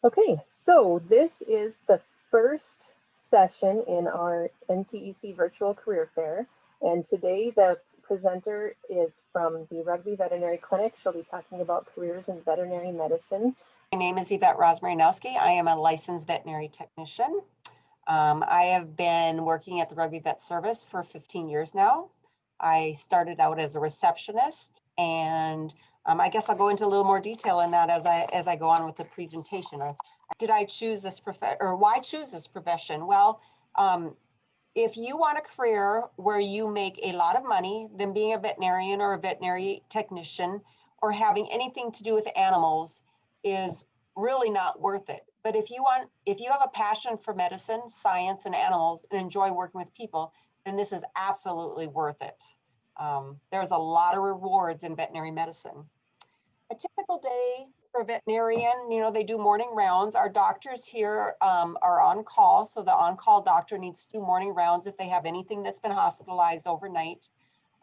Okay, so this is the first session in our NCEC virtual career fair, and today the presenter is from the Rugby Veterinary Clinic. She'll be talking about careers in veterinary medicine. My name is Yvette Rozmarynowski. I am a licensed veterinary technician. I have been working at the Rugby Vet Service for 15 years now. I started out as a receptionist, and I guess I'll go into a little more detail in that as I go on with the presentation. Did I choose this profession, or why choose this profession? Well, if you want a career where you make a lot of money, then being a veterinarian or a veterinary technician or having anything to do with animals is really not worth it. But if you have a passion for medicine, science, and animals and enjoy working with people, then this is absolutely worth it. There's a lot of rewards in veterinary medicine. A typical day for a veterinarian, they do morning rounds. Our doctors here are on call, so the on-call doctor needs to do morning rounds if they have anything that's been hospitalized overnight.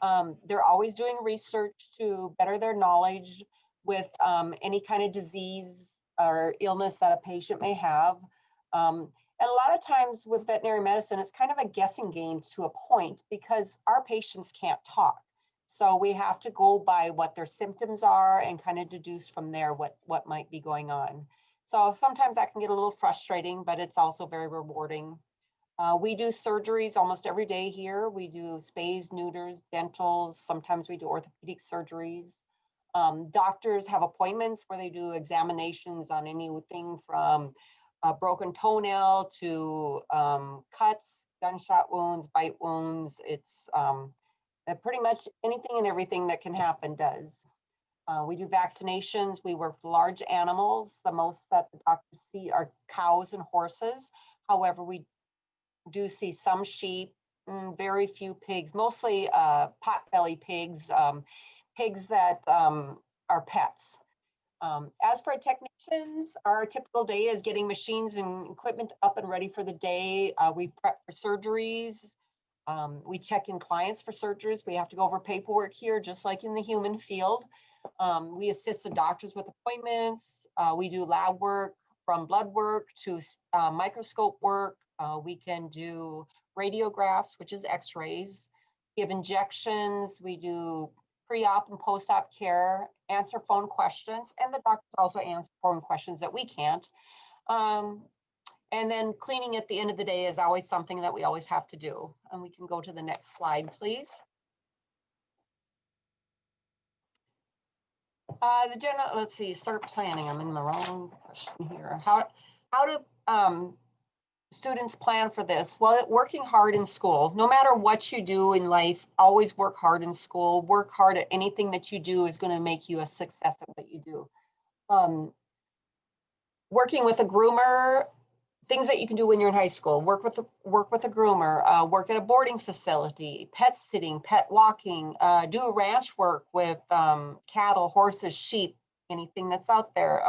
They're always doing research to better their knowledge with any kind of disease or illness that a patient may have. And a lot of times with veterinary medicine, it's kind of a guessing game to a point because our patients can't talk. So we have to go by what their symptoms are and kind of deduce from there what might be going on. So sometimes that can get a little frustrating, but it's also very rewarding. We do surgeries almost every day here. We do spays, neuters, dentals. Sometimes we do orthopedic surgeries. Doctors have appointments where they do examinations on anything from a broken toenail to cuts, gunshot wounds, bite wounds. It's pretty much anything and everything that can happen does. We do vaccinations. We work with large animals. The most that the doctors see are cows and horses. However, we do see some sheep, very few pigs, mostly pot-belly pigs, pigs that are pets. As for technicians, our typical day is getting machines and equipment up and ready for the day. We prep for surgeries. We check in clients for surgeries. We have to go over paperwork here, just like in the human field. We assist the doctors with appointments. We do lab work, from blood work to microscope work. We can do radiographs, which is x-rays, give injections. We do pre-op and post-op care, answer phone questions, and the doctors also answer phone questions that we can't. And then cleaning at the end of the day is always something that we always have to do. And we can go to the next slide, please. Let's see, start planning. I'm in the wrong question here. How do students plan for this? Well, working hard in school. No matter what you do in life, always work hard in school. Work hard at anything that you do is going to make you a success at what you do. Working with a groomer, things that you can do when you're in high school. Work with a groomer. Work at a boarding facility. Pet sitting, pet walking. Do ranch work with cattle, horses, sheep, anything that's out there.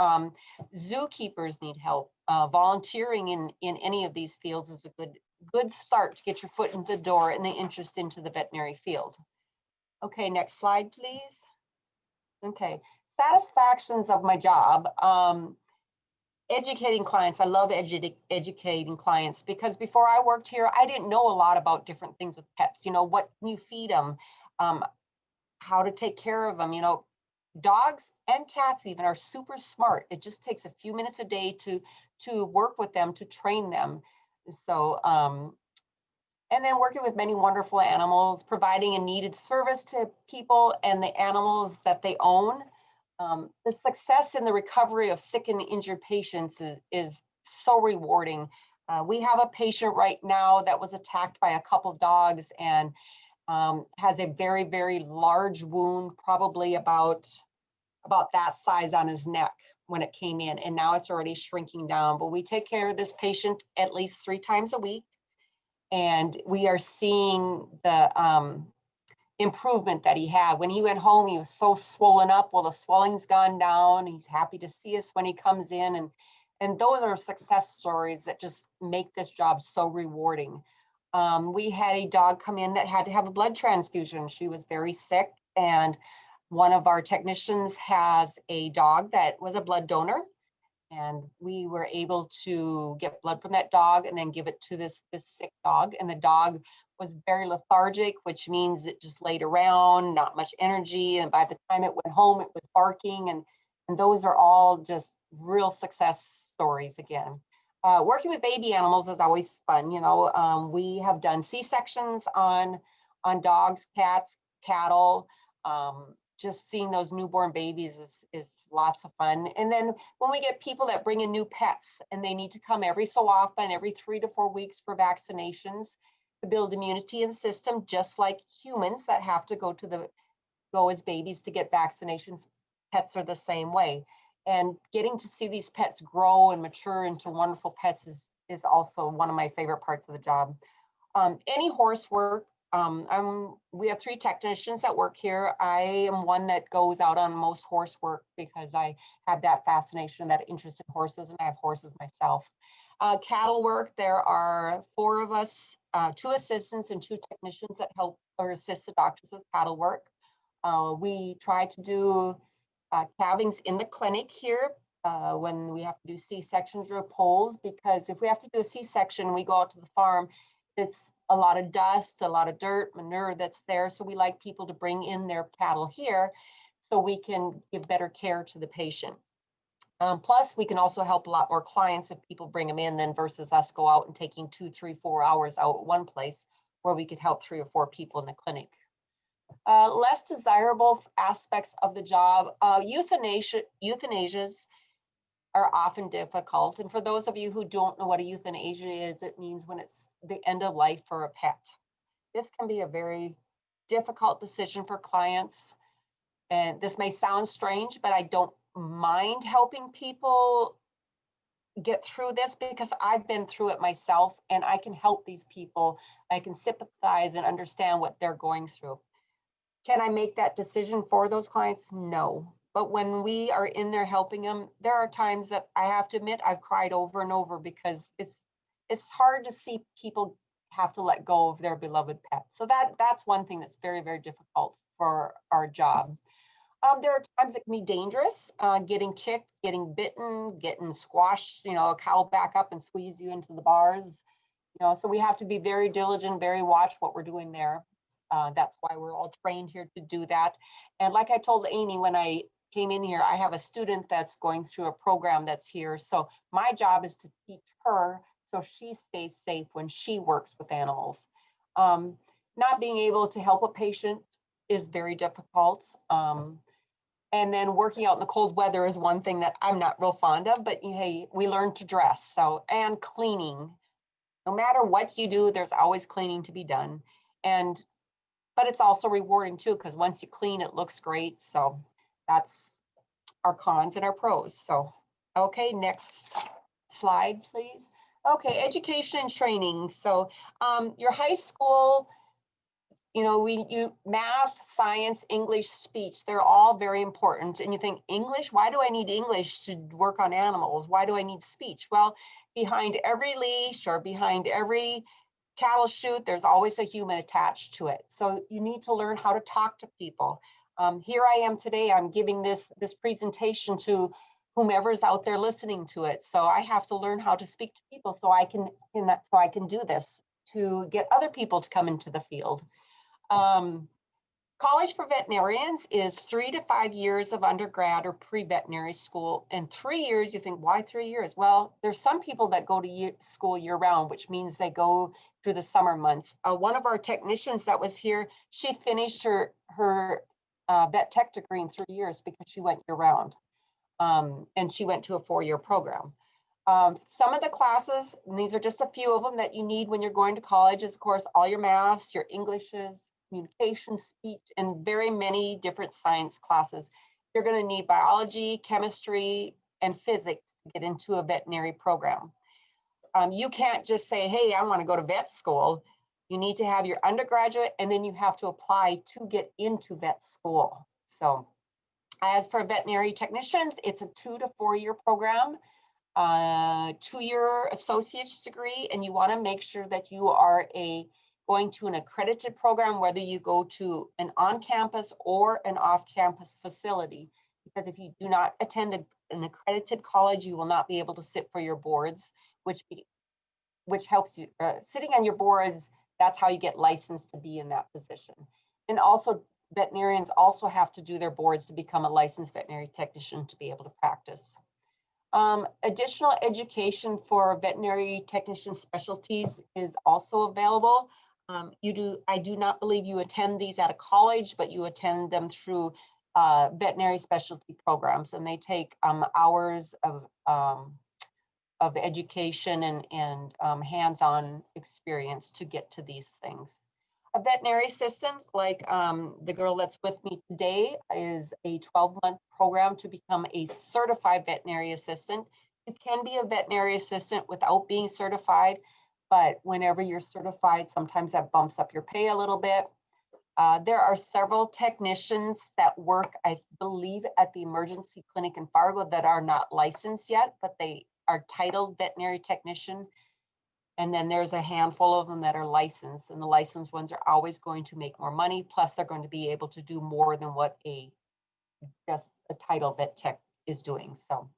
Zookeepers need help. Volunteering in any of these fields is a good start to get your foot in the door and the interest into the veterinary field. Okay, next slide, please. Okay, satisfactions of my job. Educating clients. I love educating clients because before I worked here, I didn't know a lot about different things with pets. What can you feed them? How to take care of them? Dogs and cats even are super smart. It just takes a few minutes a day to work with them, to train them. So, and then working with many wonderful animals, providing a needed service to people and the animals that they own. The success in the recovery of sick and injured patients is so rewarding. We have a patient right now that was attacked by a couple of dogs and has a very, very large wound, probably about that size on his neck when it came in, and now it's already shrinking down. But we take care of this patient at least 3 times a week, and we are seeing the improvement that he had. When he went home, he was so swollen up. Well, the swelling's gone down. He's happy to see us when he comes in, and those are success stories that just make this job so rewarding. We had a dog come in that had to have a blood transfusion. She was very sick, and one of our technicians has a dog that was a blood donor, And we were able to get blood from that dog and then give it to this sick dog. And the dog was very lethargic, which means it just laid around, not much energy. And by the time it went home, it was barking. And those are all just real success stories again. Working with baby animals is always fun. We have done C-sections on dogs, cats, cattle. Just seeing those newborn babies is lots of fun. And then when we get people that bring in new pets and they need to come every so often, every 3 to 4 weeks for vaccinations to build immunity in the system, just like humans that have to go as babies to get vaccinations, pets are the same way. And getting to see these pets grow and mature into wonderful pets is also one of my favorite parts of the job. Any horse work, we have 3 technicians that work here. I am one that goes out on most horse work because I have that fascination, that interest in horses, and I have horses myself. Cattle work, there are 4 of us, 2 assistants and 2 technicians that help or assist the doctors with cattle work. We try to do calvings in the clinic here when we have to do C-sections or poles, because if we have to do a C-section, we go out to the farm, it's a lot of dust, a lot of dirt, manure that's there. So we like people to bring in their cattle here so we can give better care to the patient. Plus, we can also help a lot more clients if people bring them in than versus us go out and taking 2, 3, 4 hours out at one place where we could help 3 or 4 people in the clinic. Less desirable aspects of the job, euthanasias are often difficult. And for those of you who don't know what a euthanasia is, it means when it's the end of life for a pet. This can be a very difficult decision for clients. And this may sound strange, but I don't mind helping people get through this because I've been through it myself and I can help these people. I can sympathize and understand what they're going through. Can I make that decision for those clients? No. But when we are in there helping them, there are times that I have to admit I've cried over and over because it's hard to see people have to let go of their beloved pet. So that's one thing that's very, very difficult for our job. There are times it can be dangerous, getting kicked, getting bitten, getting squashed, a cow back up and squeeze you into the bars. So we have to be very diligent, very watch what we're doing there. That's why we're all trained here to do that. And like I told Amy when I came in here, I have a student that's going through a program that's here. So my job is to teach her so she stays safe when she works with animals. Not being able to help a patient is very difficult. And then working out in the cold weather is one thing that I'm not real fond of, but hey, we learn to dress. And cleaning. No matter what you do, there's always cleaning to be done. But it's also rewarding too, because once you clean, it looks great. So that's our cons and our pros. So, okay, next slide, please. Okay, education and training. So your high school, math, science, English, speech, they're all very important. And you think, English? Why do I need English to work on animals? Why do I need speech? Well, behind every leash or behind every cattle chute, there's always a human attached to it. So you need to learn how to talk to people. Here I am today, I'm giving this presentation to whomever's out there listening to it. So I have to learn how to speak to people so I can do this, to get other people to come into the field. College for veterinarians is 3 to 5 years of undergrad or pre-veterinary school. And 3 years, you think, why 3 years? Well, there's some people that go to school year round, which means they go through the summer months. One of our technicians that was here, she finished her vet tech degree in 3 years because she went year round. And she went to a 4-year program. Some of the classes, and these are just a few of them that you need when you're going to college, is of course all your maths, your Englishes, communication, speech, and very many different science classes. You're going to need biology, chemistry, and physics to get into a veterinary program. You can't just say, hey, I want to go to vet school. You need to have your undergraduate, and then you have to apply to get into vet school. So as for veterinary technicians, it's a 2 to 4 year program, 2-year associate's degree, and you want to make sure that you are going to an accredited program, whether you go to an on-campus or an off-campus facility. Because if you do not attend an accredited college, you will not be able to sit for your boards, which helps you, sitting on your boards, that's how you get licensed to be in that position. And also veterinarians also have to do their boards to become a licensed veterinary technician to be able to practice. Additional education for veterinary technician specialties is also available. I do not believe you attend these at a college, but you attend them through veterinary specialty programs, and they take hours of education and hands-on experience to get to these things. A veterinary assistant, like the girl that's with me today, is a 12-month program to become a certified veterinary assistant. You can be a veterinary assistant without being certified, but whenever you're certified, sometimes that bumps up your pay a little bit. There are several technicians that work, I believe, at the emergency clinic in Fargo that are not licensed yet, but they are titled veterinary technician. And then there's a handful of them that are licensed, and the licensed ones are always going to make more money. Plus they're going to be able to do more than what just a title vet tech is doing. So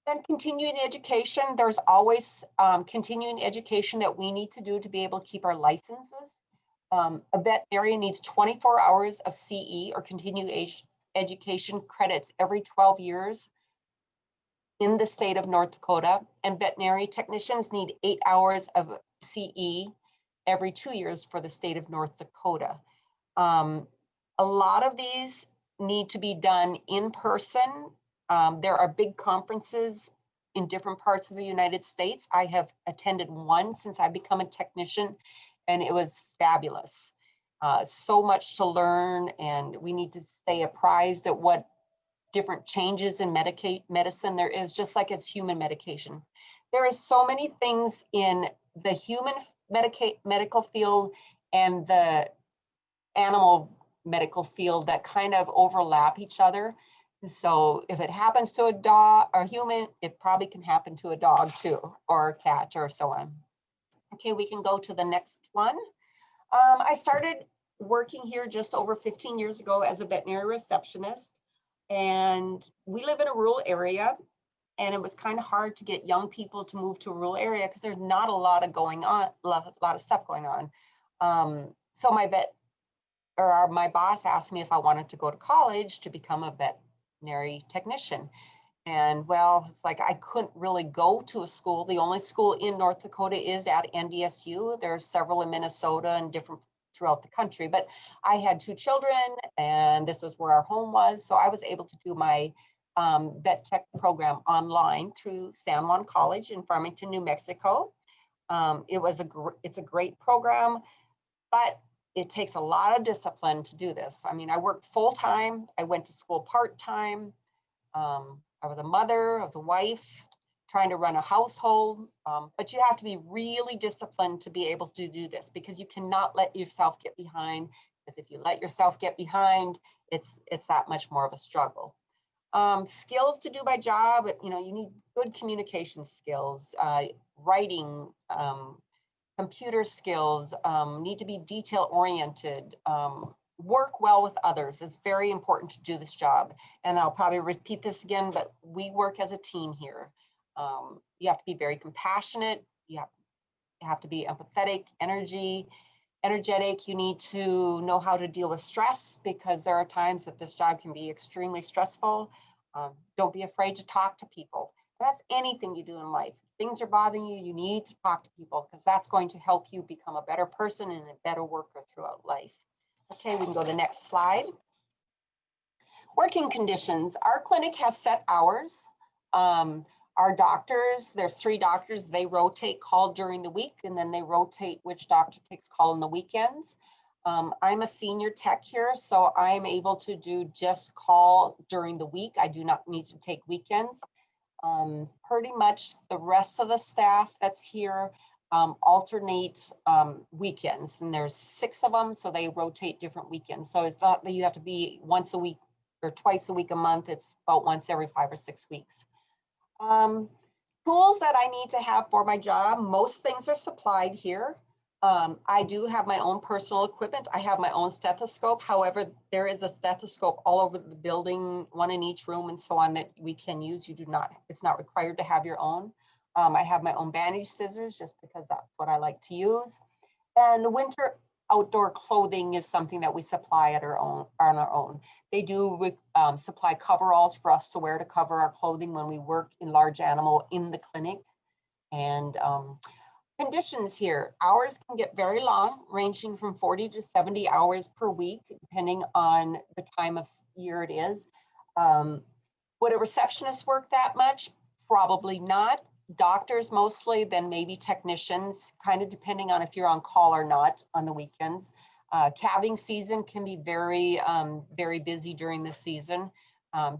then continuing education, there's always continuing education that we need to do to be able to keep our licenses. A veterinarian needs 24 hours of CE or continuing education credits every 12 years in the state of North Dakota, and veterinary technicians need 8 hours of CE every 2 years for the state of North Dakota. A lot of these need to be done in person. There are big conferences in different parts of the United States. I have attended one since I've become a technician, and it was fabulous. So much to learn, and we need to stay apprised at what different changes in medicine there is, just like as human medication. There are so many things in the human medical field and the animal medical field that kind of overlap each other. So if it happens to a dog or human, it probably can happen to a dog too, or a cat or so on. Okay, we can go to the next one. I started working here just over 15 years ago as a veterinary receptionist. And we live in a rural area, and it was kind of hard to get young people to move to a rural area because there's not a lot of stuff going on. So my boss asked me if I wanted to go to college to become a veterinary technician. And well, it's like I couldn't really go to a school. The only school in North Dakota is at NDSU. There are several in Minnesota and different throughout the country, but I had 2 children and this is where our home was. So I was able to do my vet tech program online through San Juan College in Farmington, New Mexico. It's a great program, but it takes a lot of discipline to do this. I mean, I worked full-time, I went to school part-time. I was a mother, I was a wife, trying to run a household, but you have to be really disciplined to be able to do this because you cannot let yourself get behind, because if you let yourself get behind, it's that much more of a struggle. Skills to do my job, you need good communication skills, writing, computer skills, need to be detail oriented, work well with others is very important to do this job. And I'll probably repeat this again, but we work as a team here. You have to be very compassionate. You have to be empathetic, energetic. You need to know how to deal with stress because there are times that this job can be extremely stressful. Don't be afraid to talk to people. That's anything you do in life. If things are bothering you, you need to talk to people because that's going to help you become a better person and a better worker throughout life. Okay, we can go to the next slide. Working conditions. Our clinic has set hours. Our doctors, there's 3 doctors, they rotate call during the week and then they rotate which doctor takes call on the weekends. I'm a senior tech here, so I'm able to do just call during the week. I do not need to take weekends. Pretty much the rest of the staff that's here alternate weekends, and there's 6 of them, so they rotate different weekends. So it's not that you have to be once a week or twice a week a month, it's about once every 5 or 6 weeks. Tools that I need to have for my job, most things are supplied here. I do have my own personal equipment. I have my own stethoscope. However, there is a stethoscope all over the building, one in each room and so on, that we can use. It's not required to have your own. I have my own bandage scissors just because that's what I like to use. And winter outdoor clothing is something that we supply on our own. They do supply coveralls for us to wear to cover our clothing when we work in large animal in the clinic. And conditions here, hours can get very long, ranging from 40 to 70 hours per week, depending on the time of year it is. Would a receptionist work that much? Probably not. Doctors mostly, then maybe technicians, kind of depending on if you're on call or not on the weekends. Calving season can be very, very busy during the season,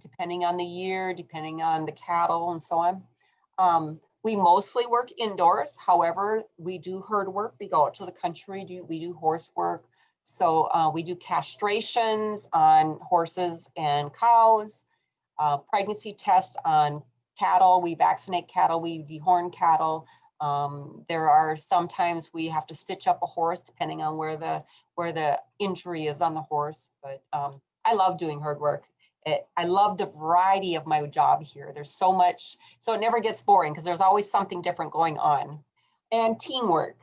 depending on the year, depending on the cattle and so on. We mostly work indoors. However, we do herd work. We go out to the country, we do horse work. So we do castrations on horses and cows, pregnancy tests on cattle. We vaccinate cattle, we dehorn cattle. There are sometimes we have to stitch up a horse depending on where the injury is on the horse. But I love doing herd work. I love the variety of my job here. There's so much, so it never gets boring because there's always something different going on. And teamwork.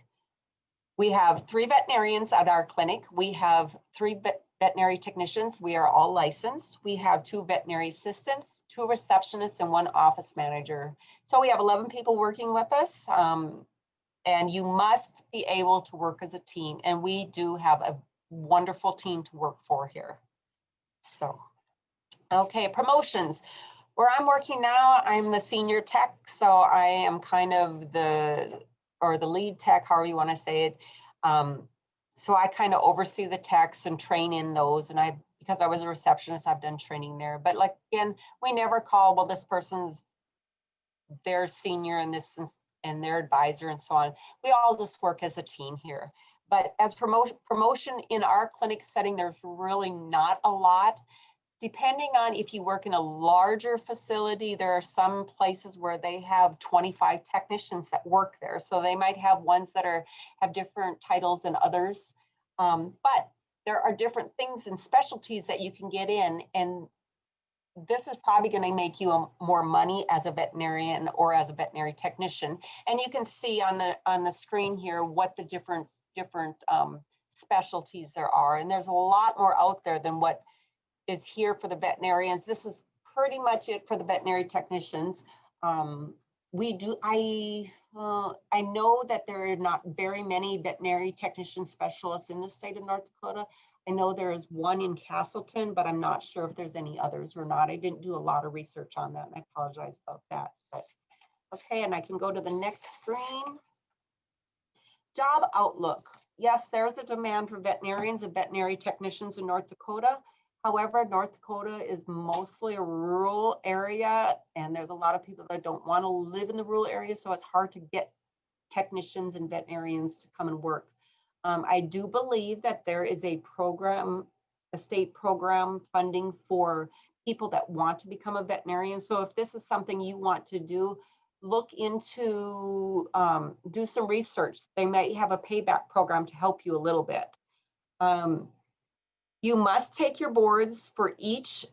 We have 3 veterinarians at our clinic. We have 3 veterinary technicians. We are all licensed. We have 2 veterinary assistants, 2 receptionists, and 1 office manager. So we have 11 people working with us. And you must be able to work as a team. And we do have a wonderful team to work for here. So. Okay, promotions. Where I'm working now, I'm the senior tech, so I am kind of the lead tech, however you want to say it. So I kind of oversee the techs and train in those, and because I was a receptionist, I've done training there. But like again, we never call, well, this person's their senior and this and their advisor and so on. We all just work as a team here. But as promotion in our clinic setting, there's really not a lot. Depending on if you work in a larger facility, there are some places where they have 25 technicians that work there. So they might have ones that have different titles than others. But there are different things and specialties that you can get in. And this is probably going to make you more money as a veterinarian or as a veterinary technician. And you can see on the screen here what the different specialties there are. And there's a lot more out there than what is here for the veterinarians. This is pretty much it for the veterinary technicians. I know that there are not very many veterinary technician specialists in the state of North Dakota. I know there is one in Castleton, but I'm not sure if there's any others or not. I didn't do a lot of research on that, and I apologize about that. But okay, and I can go to the next screen. Job outlook. Yes, there's a demand for veterinarians and veterinary technicians in North Dakota. However, North Dakota is mostly a rural area, and there's a lot of people that don't want to live in the rural area, so it's hard to get technicians and veterinarians to come and work. I do believe that there is a state program funding for people that want to become a veterinarian. So if this is something you want to do, look into, do some research. They might have a payback program to help you a little bit. You must take your boards for each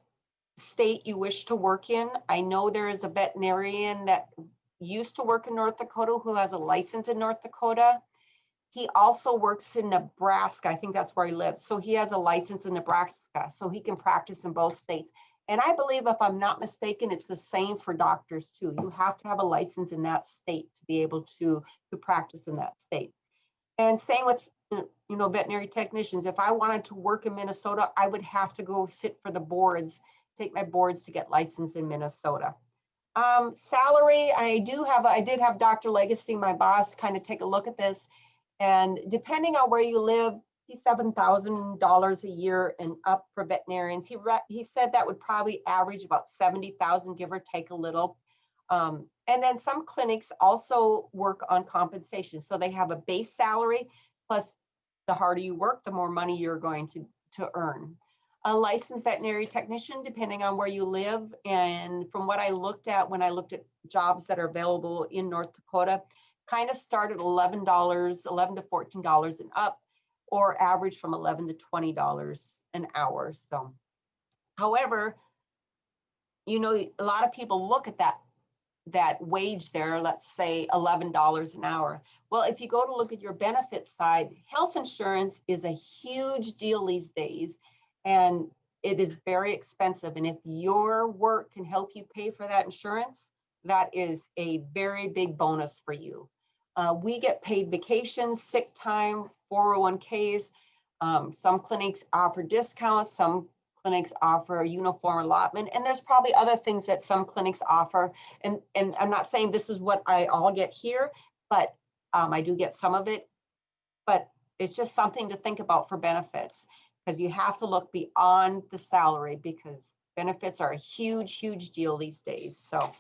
state you wish to work in. I know there is a veterinarian that used to work in North Dakota who has a license in North Dakota. He also works in Nebraska. I think that's where he lives. So he has a license in Nebraska, so he can practice in both states. And I believe, if I'm not mistaken, it's the same for doctors too. You have to have a license in that state to be able to practice in that state. And same with veterinary technicians. If I wanted to work in Minnesota, I would have to go sit for the boards, take my boards to get licensed in Minnesota. Salary, I did have Dr. Legacy, my boss, kind of take a look at this. And depending on where you live, $7,000 a year and up for veterinarians. He said that would probably average about 70,000, give or take a little. And then some clinics also work on compensation. So they have a base salary, plus the harder you work, the more money you're going to earn. A licensed veterinary technician, depending on where you live. And from what I looked at when I looked at jobs that are available in North Dakota, kind of start at $11, $11 to $14 and up, or average from $11 to $20 an hour. So, however, you know, a lot of people look at that wage there, let's say $11 an hour. Well, if you go to look at your benefit side, health insurance is a huge deal these days, and it is very expensive. And if your work can help you pay for that insurance, that is a very big bonus for you. We get paid vacations, sick time, 401ks. Some clinics offer discounts, some clinics offer a uniform allotment, and there's probably other things that some clinics offer. And I'm not saying this is what I all get here, but I do get some of it. But it's just something to think about for benefits, because you have to look beyond the salary, because benefits are a huge, huge deal these days. So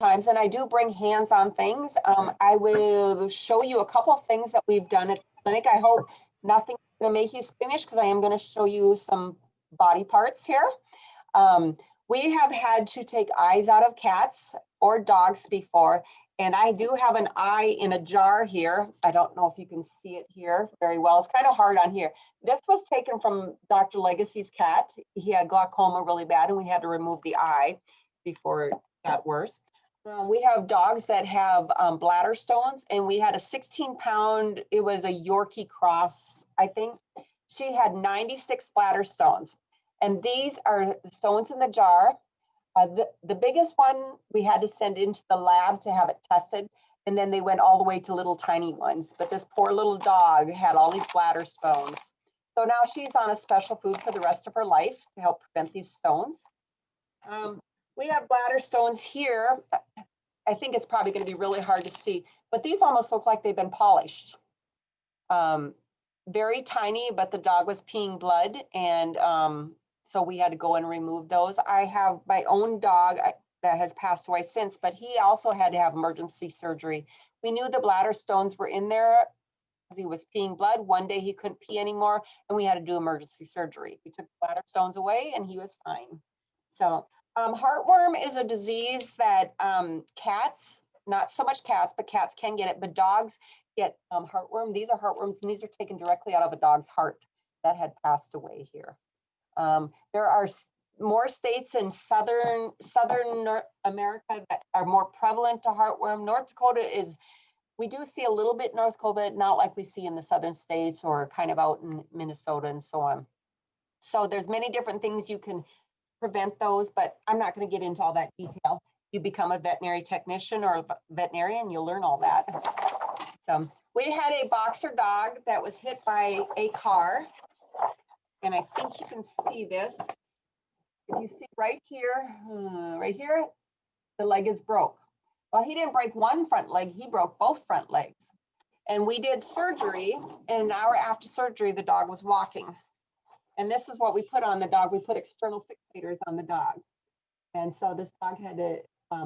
times, and I do bring hands-on things. I will show you a couple of things that we've done at the clinic. I hope nothing's going to make you squeamish, because I am going to show you some body parts here. We have had to take eyes out of cats or dogs before, and I do have an eye in a jar here. I don't know if you can see it here very well. It's kind of hard on here. This was taken from Dr. Legacy's cat. He had glaucoma really bad, and we had to remove the eye before it got worse. We have dogs that have bladder stones, and we had a 16-pound, it was a Yorkie cross, I think. She had 96 bladder stones, and these are the stones in the jar. The biggest one we had to send into the lab to have it tested, and then they went all the way to little tiny ones. But this poor little dog had all these bladder stones. So now she's on a special food for the rest of her life to help prevent these stones. We have bladder stones here. I think it's probably going to be really hard to see, but these almost look like they've been polished. Very tiny, but the dog was peeing blood, and so we had to go and remove those. I have my own dog that has passed away since, but he also had to have emergency surgery. We knew the bladder stones were in there because he was peeing blood. One day he couldn't pee anymore, and we had to do emergency surgery. We took the bladder stones away, and he was fine. So heartworm is a disease that cats, not so much cats, but cats can get it, but dogs get heartworm. These are heartworms, and these are taken directly out of a dog's heart that had passed away here. There are more states in southern America that are more prevalent to heartworm. North Dakota is, we do see a little bit in North Dakota, not like we see in the southern states or kind of out in Minnesota and so on. So there's many different things you can prevent those, but I'm not going to get into all that detail. You become a veterinary technician or a veterinarian, you'll learn all that. So we had a boxer dog that was hit by a car, and I think you can see this. If you see right here, the leg is broke. Well, he didn't break one front leg, he broke both front legs. And we did surgery, and an hour after surgery, the dog was walking. And this is what we put on the dog. We put external fixators on the dog. And so this dog had to,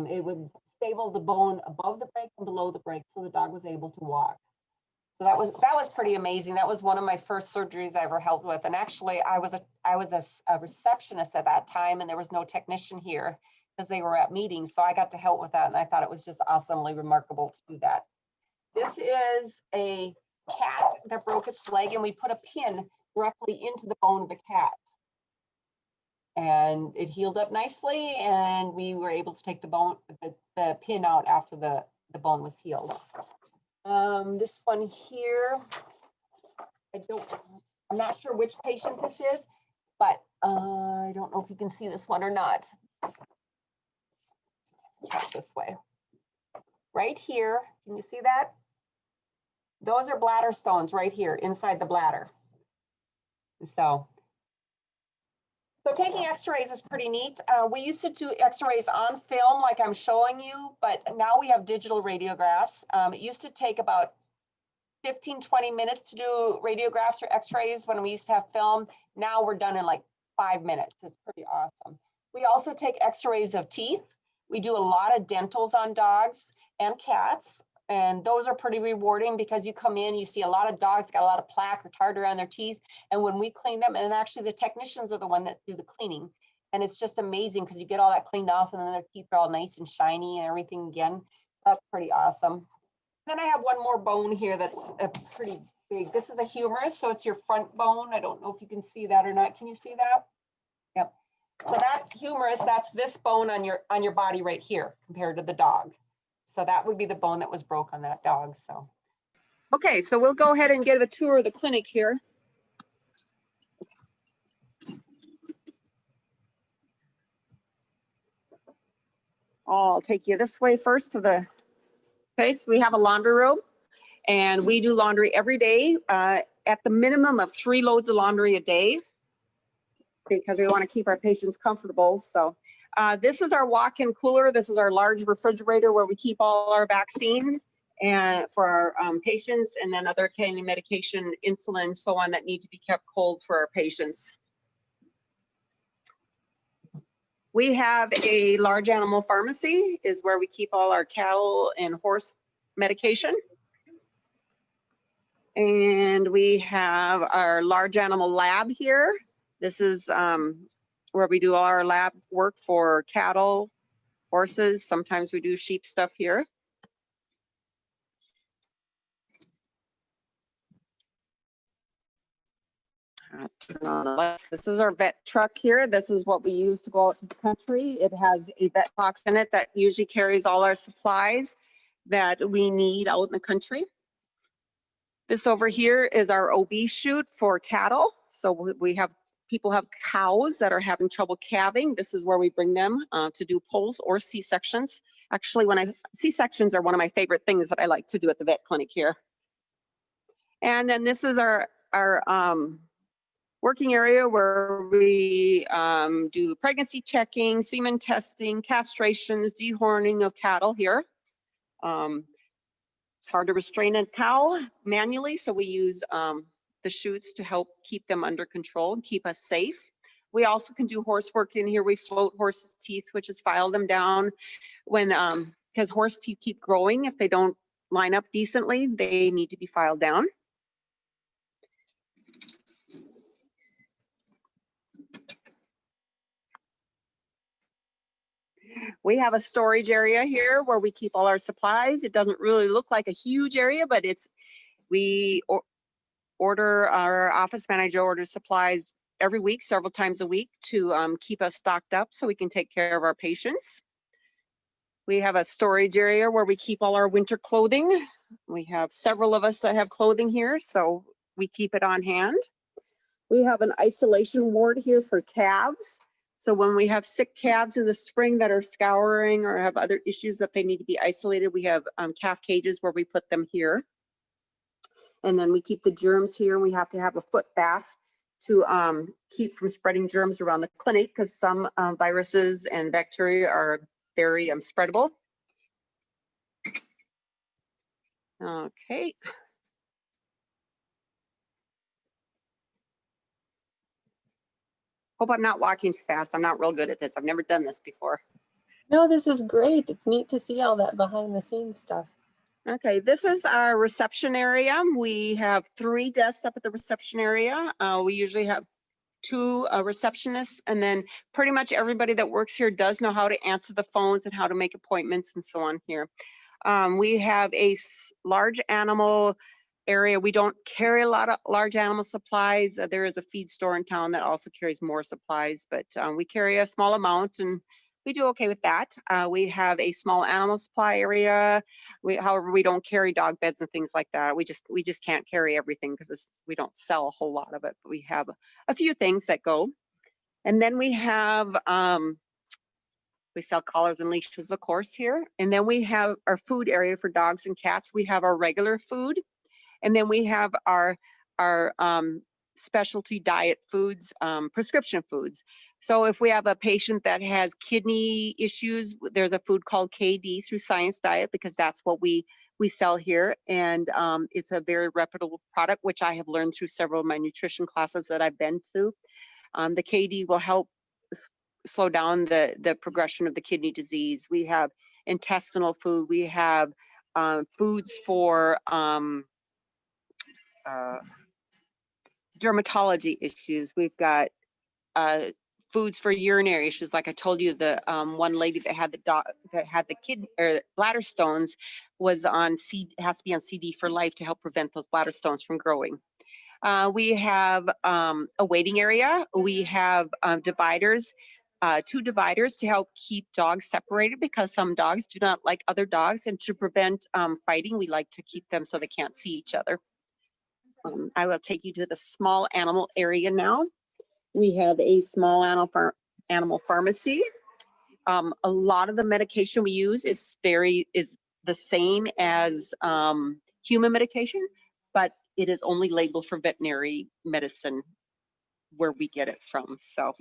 it would stable the bone above the break and below the break, so the dog was able to walk. So that was pretty amazing. That was one of my first surgeries I ever helped with. And actually, I was a receptionist at that time, and there was no technician here because they were at meetings. So I got to help with that, and I thought it was just awesomely remarkable to do that. This is a cat that broke its leg, and we put a pin directly into the bone of the cat. And it healed up nicely, and we were able to take the pin out after the bone was healed. This one here, I'm not sure which patient this is, but I don't know if you can see this one or not. Check this way. Right here, can you see that? Those are bladder stones right here inside the bladder. So taking x-rays is pretty neat. We used to do x-rays on film like I'm showing you, but now we have digital radiographs. It used to take about 15-20 minutes to do radiographs or x-rays when we used to have film. Now we're done in like 5 minutes. It's pretty awesome. We also take x-rays of teeth. We do a lot of dentals on dogs and cats. And those are pretty rewarding because you come in, you see a lot of dogs got a lot of plaque or tartar on their teeth. And when we clean them, and actually the technicians are the one that do the cleaning. And it's just amazing because you get all that cleaned off and then their teeth are all nice and shiny and everything again. That's pretty awesome. Then I have one more bone here that's a pretty big. This is a humerus, so it's your front bone. I don't know if you can see that or not. Can you see that? Yep. So that humerus, that's this bone on your body right here compared to the dog. So that would be the bone that was broke on that dog. So. Okay, so we'll go ahead and give a tour of the clinic here. I'll take you this way first to the place. We have a laundry room, and we do laundry every day at the minimum of 3 loads of laundry a day because we want to keep our patients comfortable. So this is our walk-in cooler. This is our large refrigerator where we keep all our vaccine and for our patients, and then other kind of medication, insulin, so on, that need to be kept cold for our patients. We have a large animal pharmacy, is where we keep all our cattle and horse medication. And we have our large animal lab here. This is where we do all our lab work for cattle, horses. Sometimes we do sheep stuff here. This is our vet truck here. This is what we use to go out to the country. It has a vet box in it that usually carries all our supplies that we need out in the country. This over here is our OB chute for cattle. So we have people have cows that are having trouble calving. This is where we bring them to do pulls or C-sections. Actually, C-sections are one of my favorite things that I like to do at the vet clinic here. And then this is our working area where we do pregnancy checking, semen testing, castrations, dehorning of cattle here. It's hard to restrain a cow manually, so we use the chutes to help keep them under control and keep us safe. We also can do horse work in here. We float horses' teeth, which is file them down when, because horse teeth keep growing. If they don't line up decently, they need to be filed down. We have a storage area here where we keep all our supplies. It doesn't really look like a huge area, but our office manager orders supplies every week, several times a week, to keep us stocked up so we can take care of our patients. We have a storage area where we keep all our winter clothing. We have several of us that have clothing here, so we keep it on hand. We have an isolation ward here for calves. So when we have sick calves in the spring that are scouring or have other issues that they need to be isolated, we have calf cages where we put them here. And then we keep the germs here, and we have to have a foot bath to keep from spreading germs around the clinic, because some viruses and bacteria are very spreadable. Okay. Hope I'm not walking too fast. I'm not real good at this. I've never done this before. No, this is great. It's neat to see all that behind the scenes stuff. Okay, this is our reception area. We have 3 desks up at the reception area. We usually have 2 receptionists, and then pretty much everybody that works here does know how to answer the phones and how to make appointments and so on here. We have a large animal area. We don't carry a lot of large animal supplies. There is a feed store in town that also carries more supplies, but we carry a small amount, and we do okay with that. We have a small animal supply area. However, we don't carry dog beds and things like that. We just can't carry everything because we don't sell a whole lot of it. But we have a few things that go. And then we have, we sell collars and leashes, of course, here. And then we have our food area for dogs and cats. We have our regular food. And then we have our specialty diet foods, prescription foods. So if we have a patient that has kidney issues, there's a food called KD through Science Diet, because that's what we sell here. And it's a very reputable product, which I have learned through several of my nutrition classes that I've been to. The KD will help slow down the progression of the kidney disease. We have intestinal food. We have foods for dermatology issues. We've got foods for urinary issues. Like I told you, the one lady that had the dog that had the kidney or bladder stones was on has to be on CD for life to help prevent those bladder stones from growing. We have a waiting area. We have dividers, 2 dividers to help keep dogs separated because some dogs do not like other dogs, and to prevent fighting, we like to keep them so they can't see each other. I will take you to the small animal area now. We have a small animal pharmacy. A lot of the medication we use is the same as human medication, but it is only labeled for veterinary medicine where we get it from. So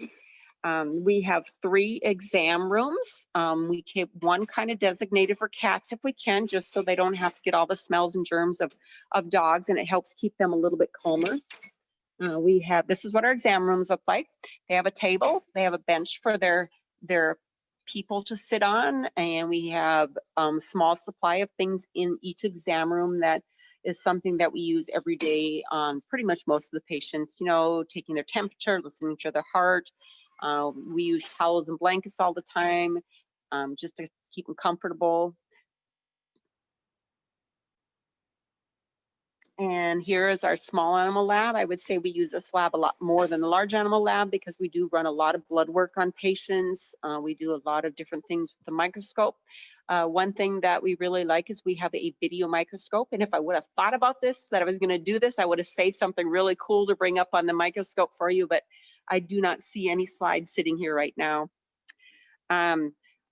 we have 3 exam rooms. We keep one kind of designated for cats if we can, just so they don't have to get all the smells and germs of dogs, and it helps keep them a little bit calmer. This is what our exam rooms look like. They have a table, they have a bench for their people to sit on, and we have small supply of things in each exam room that is something that we use every day on pretty much most of the patients, you know, taking their temperature, listening to their heart. We use towels and blankets all the time, just to keep them comfortable. And here is our small animal lab. I would say we use this lab a lot more than the large animal lab because we do run a lot of blood work on patients. We do a lot of different things with the microscope. One thing that we really like is we have a video microscope. And if I would have thought about this, that I was going to do this, I would have saved something really cool to bring up on the microscope for you, but I do not see any slides sitting here right now.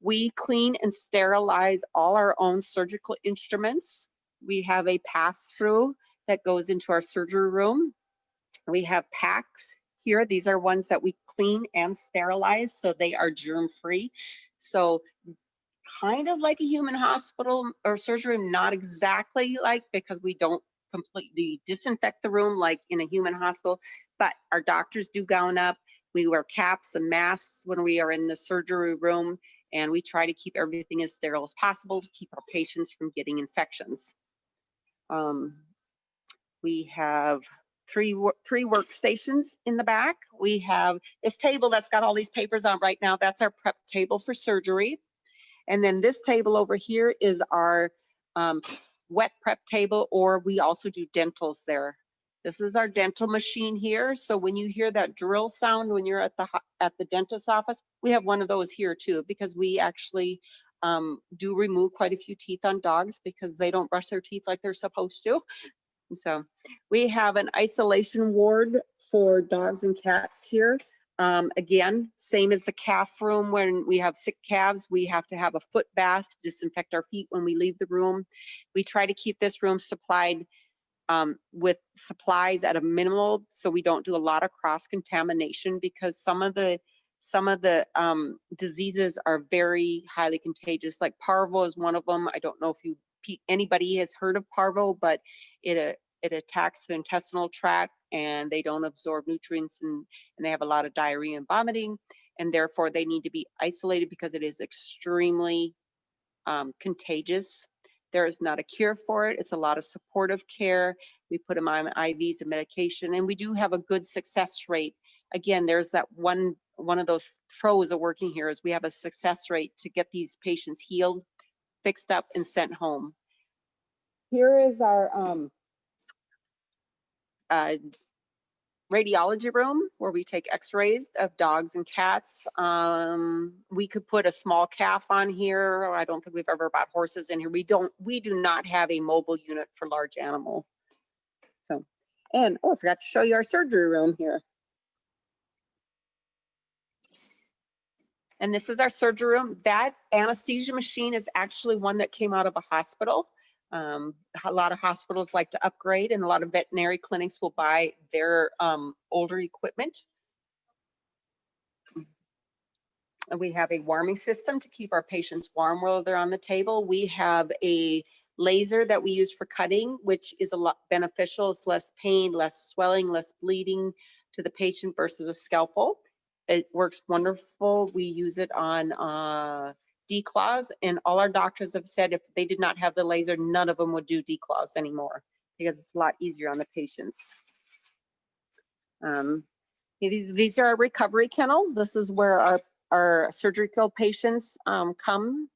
We clean and sterilize all our own surgical instruments. We have a pass-through that goes into our surgery room. We have packs here. These are ones that we clean and sterilize, so they are germ-free. So kind of like a human hospital or surgery room, not exactly like, because we don't completely disinfect the room like in a human hospital, but our doctors do gown up. We wear caps and masks when we are in the surgery room, and we try to keep everything as sterile as possible to keep our patients from getting infections. We have three workstations in the back. We have this table that's got all these papers on right now. That's our prep table for surgery. And then this table over here is our wet prep table, or we also do dentals there. This is our dental machine here. So when you hear that drill sound when you're at the dentist's office, we have one of those here too, because we actually do remove quite a few teeth on dogs because they don't brush their teeth like they're supposed to. So we have an isolation ward for dogs and cats here. Again, same as the calf room. When we have sick calves, we have to have a foot bath to disinfect our feet when we leave the room. We try to keep this room supplied with supplies at a minimal, so we don't do a lot of cross-contamination, because some of the diseases are very highly contagious. Like parvo is one of them. I don't know if anybody has heard of parvo, but it attacks the intestinal tract, and they don't absorb nutrients, and they have a lot of diarrhea and vomiting, and therefore they need to be isolated because it is extremely contagious. There is not a cure for it. It's a lot of supportive care. We put them on IVs and medication, and we do have a good success rate. Again, there's that one of those pros of working here is we have a success rate to get these patients healed, fixed up, and sent home. Here is our radiology room where we take x-rays of dogs and cats. We could put a small calf on here. I don't think we've ever bought horses in here. We do not have a mobile unit for large animal. So, and I forgot to show you our surgery room here. And this is our surgery room. That anesthesia machine is actually one that came out of a hospital. A lot of hospitals like to upgrade, and a lot of veterinary clinics will buy their older equipment. And we have a warming system to keep our patients warm while they're on the table. We have a laser that we use for cutting, which is a lot beneficial. It's less pain, less swelling, less bleeding to the patient versus a scalpel. It works wonderful. We use it on declaws, and all our doctors have said if they did not have the laser, none of them would do declaws anymore because it's a lot easier on the patients. These are our recovery kennels. This is where our surgical patients come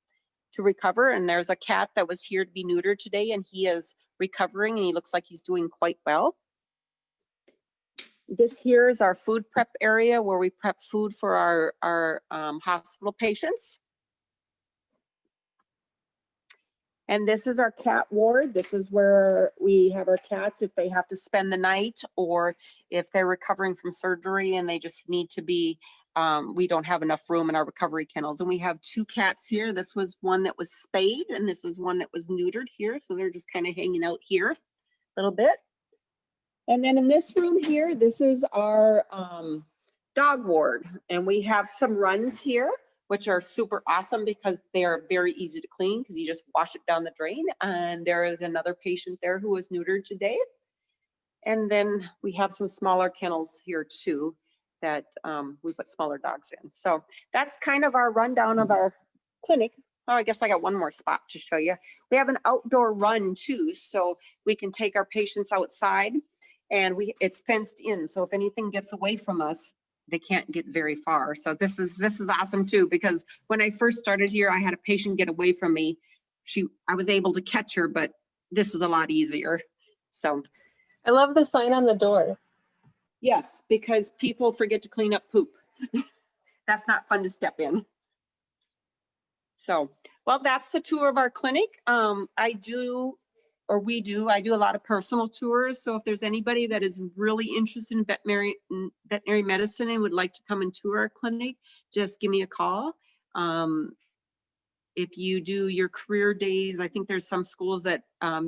to recover. And there's a cat that was here to be neutered today, and he is recovering, and he looks like he's doing quite well. This here is our food prep area where we prep food for our hospital patients. And this is our cat ward. This is where we have our cats if they have to spend the night, or if they're recovering from surgery and they just need to be, we don't have enough room in our recovery kennels. And we have 2 cats here. This was one that was spayed, and this is one that was neutered here. So they're just kind of hanging out here a little bit. And then in this room here, this is our dog ward. And we have some runs here, which are super awesome because they are very easy to clean because you just wash it down the drain. And there is another patient there who was neutered today. And then we have some smaller kennels here too that we put smaller dogs in. So that's kind of our rundown of our clinic. Oh, I guess I got one more spot to show you. We have an outdoor run too, so we can take our patients outside, and it's fenced in. So if anything gets away from us, they can't get very far. So this is awesome too, because when I first started here, I had a patient get away from me. I was able to catch her, but this is a lot easier. So I love the sign on the door. yes, because people forget to clean up poop. That's not fun to step in. So, well, that's the tour of our clinic. I do a lot of personal tours. So if there's anybody that is really interested in veterinary medicine and would like to come and tour our clinic, just give me a call. If you do your career days, I think there's some schools that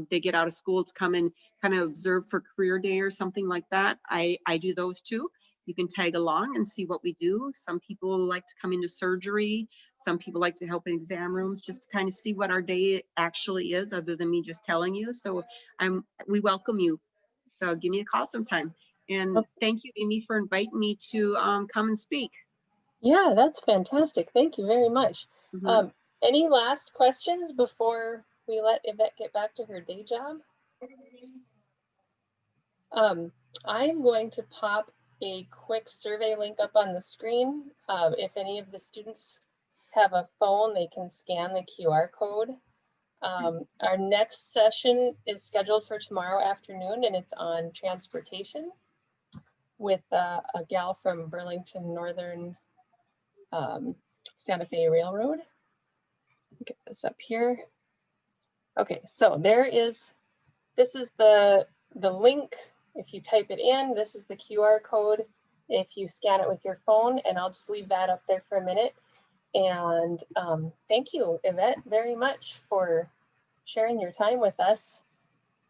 they get out of school to come and kind of observe for career day or something like that. I do those too. You can tag along and see what we do. Some people like to come into surgery. Some people like to help in exam rooms just to kind of see what our day actually is, other than me just telling you. So we welcome you. So give me a call sometime. And thank you, Amy, for inviting me to come and speak. Yeah, that's fantastic. Thank you very much. Mm-hmm. Any last questions before we let Yvette get back to her day job? I'm going to pop a quick survey link up on the screen. If any of the students have a phone, they can scan the QR code. Our next session is scheduled for tomorrow afternoon, and it's on transportation with a gal from Burlington Northern Santa Fe Railroad. Get this up here. Okay, so this is the link. If you type it in, this is the QR code. If you scan it with your phone, and I'll just leave that up there for a minute. And thank you, Yvette, very much for sharing your time with us.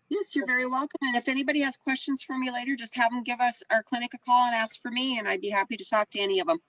Yes, you're very welcome. And if anybody has questions for me later, just have them give our clinic a call and ask for me, and I'd be happy to talk to any of them.